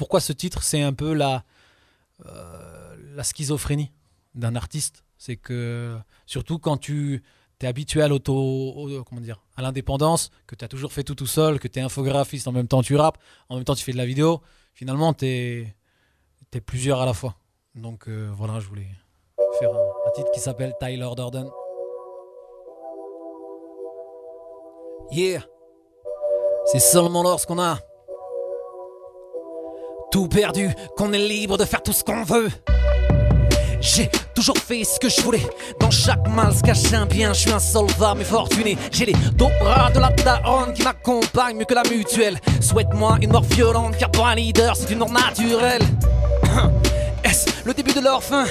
pourquoi ce titre, c'est un peu la schizophrénie d'un artiste. C'est que, surtout quand tu es habitué à comment dire, à l'indépendance, que tu as toujours fait tout seul, que tu es infographiste, en même temps tu rappes, en même temps tu fais de la vidéo, finalement tu es plusieurs à la fois. Donc voilà, je voulais faire un titre qui s'appelle Tyler Durden. Yeah, c'est seulement lorsqu'on a tout perdu qu'on est libre de faire tout ce qu'on veut. J'ai toujours fait ce que je voulais. Dans chaque mal se cache un bien. Je suis insolvable mais fortuné. J'ai les dos bras de la daronne qui m'accompagne mieux que la mutuelle. Souhaite-moi une mort violente car pour un leader c'est une mort naturelle. Est-ce le début de leur fin?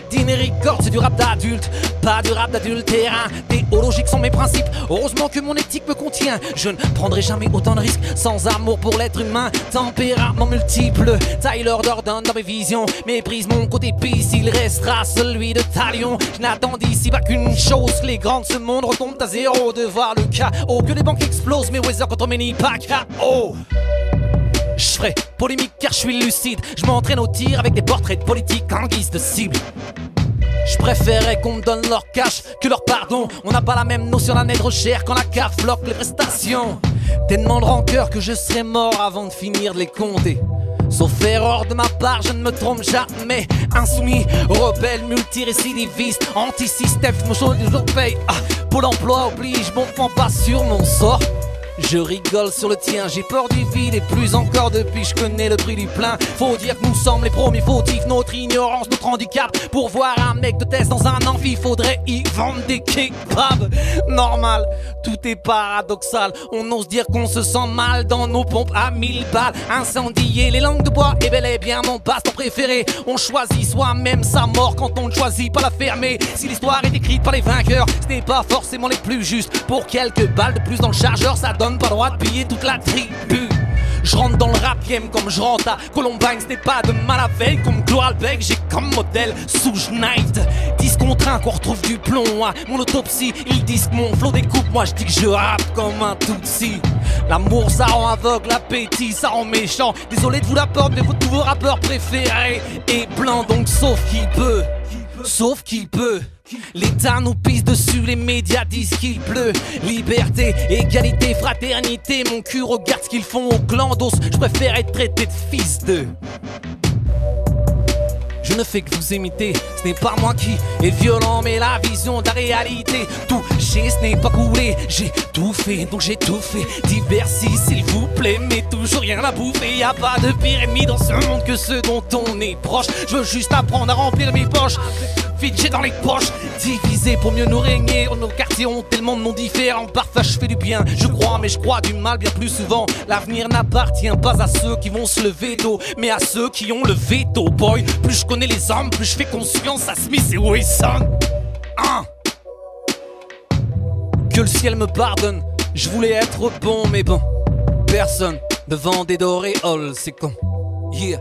Dîner Records, c'est du rap d'adulte, pas du rap d'adultérin. Théologiques sont mes principes, heureusement que mon éthique me contient. Je ne prendrai jamais autant de risques sans amour pour l'être humain. Tempérament multiple, Tyler Durden dans mes visions méprise mon côté pisse, il restera celui de Talion. Je n'attends d'ici pas qu'une chose, que les grands de ce monde retombent à zéro. De voir le chaos, que les banques explosent, mes Weather contre mes pas KO. Je ferai polémique car je suis lucide. Je m'entraîne au tir avec des portraits de politiques en guise de cible. Je préférais qu'on me donne leur cash que leur pardon. On n'a pas la même notion d'un être cher quand la CAF bloque les prestations. Tellement de rancœur que je serais mort avant de finir de les compter. Sauf erreur de ma part, je ne me trompe jamais. Insoumis, rebelle, multirécidiviste, anti-système, je me change toujours paye. Pôle emploi oblige, bon, prends pas sur mon sort. Je rigole sur le tien, j'ai peur du vide et plus encore depuis je connais le prix du plein. Faut dire que nous sommes les premiers fautifs, notre ignorance, notre handicap. Pour voir un mec de test dans un amphi, faudrait y vendre des kebabs. Normal, tout est paradoxal, on ose dire qu'on se sent mal dans nos pompes à 1000 balles. Incendier les langues de bois est bel et bien mon passe-temps préféré. On choisit soi-même sa mort quand on ne choisit pas la fermer. Si l'histoire est écrite par les vainqueurs, ce n'est pas forcément les plus justes. Pour quelques balles de plus dans le chargeur, ça donne pas droit de piller toute la tribu. Je rentre dans le rap game comme je rentre à Columbine. Ce n'est pas de mal à veille comme Chloralbeck. J'ai comme modèle Souge Knight. 10 contre 1 qu'on retrouve du plomb à mon autopsie. Ils disent que mon flow découpe, moi je dis que je rappe comme un Tutsi. L'amour ça rend aveugle, l'appétit ça rend méchant. Désolé de vous la porte mais vous tous vos rappeurs préférés est blanc. Donc sauf qui peut, sauf qui peut. L'État nous pisse dessus, les médias disent qu'il pleut. Liberté, égalité, fraternité. Mon cul regarde ce qu'ils font au clan d'os. Je préfère être traité de fils de. Je ne fais que vous imiter, ce n'est pas moi qui est violent, mais la vision de la réalité. Touché, ce n'est pas coulé, j'ai tout fait, donc j'ai tout fait. Diversi, s'il vous plaît, mais toujours rien à bouffer. Y'a pas de pire ennemi dans ce monde que ceux dont on est proche. Je veux juste apprendre à remplir mes poches. Fidget dans les poches, divisé pour mieux nous régner. Nos quartiers ont tellement de noms différents. Parfois je fais du bien, je crois, mais je crois du mal bien plus souvent. L'avenir n'appartient pas à ceux qui vont se lever tôt, mais à ceux qui ont le veto. Boy, plus je connais les hommes, plus je fais confiance à Smith et Wesson. Que le ciel me pardonne, je voulais être bon, mais bon, personne devant des d'auréoles, c'est con. Yeah,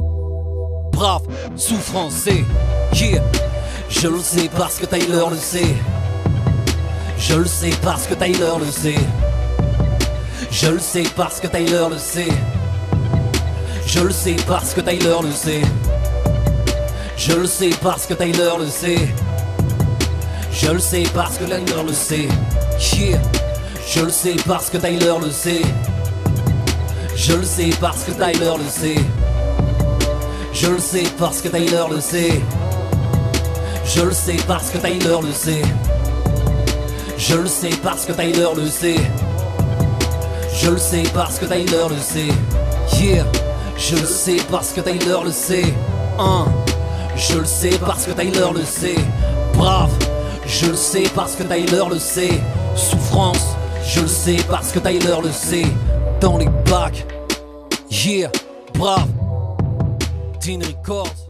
brave, souffrance, c'est yeah. Je le sais parce que Tyler le sait. Je le sais parce que Tyler le sait. Je le sais parce que Tyler le sait. Je le sais parce que Tyler le sait. Je le sais parce que Tyler le sait. Je le sais parce que Tyler le sait. Yeah. Je le sais parce que Tyler le sait. Je le sais parce que Tyler le sait. Je le sais parce que Tyler le sait. Je le sais parce que Tyler le sait. Je le sais parce que Tyler le sait. Je le sais parce que Tyler le sait. Yeah. Je le sais parce que Tyler le sait. Je le sais parce que Tyler le sait. Brave. Je le sais parce que Tyler le sait. Souffrance. Je le sais parce que Tyler le sait. Dans les bacs. Yeah. Brave. Dîner Records.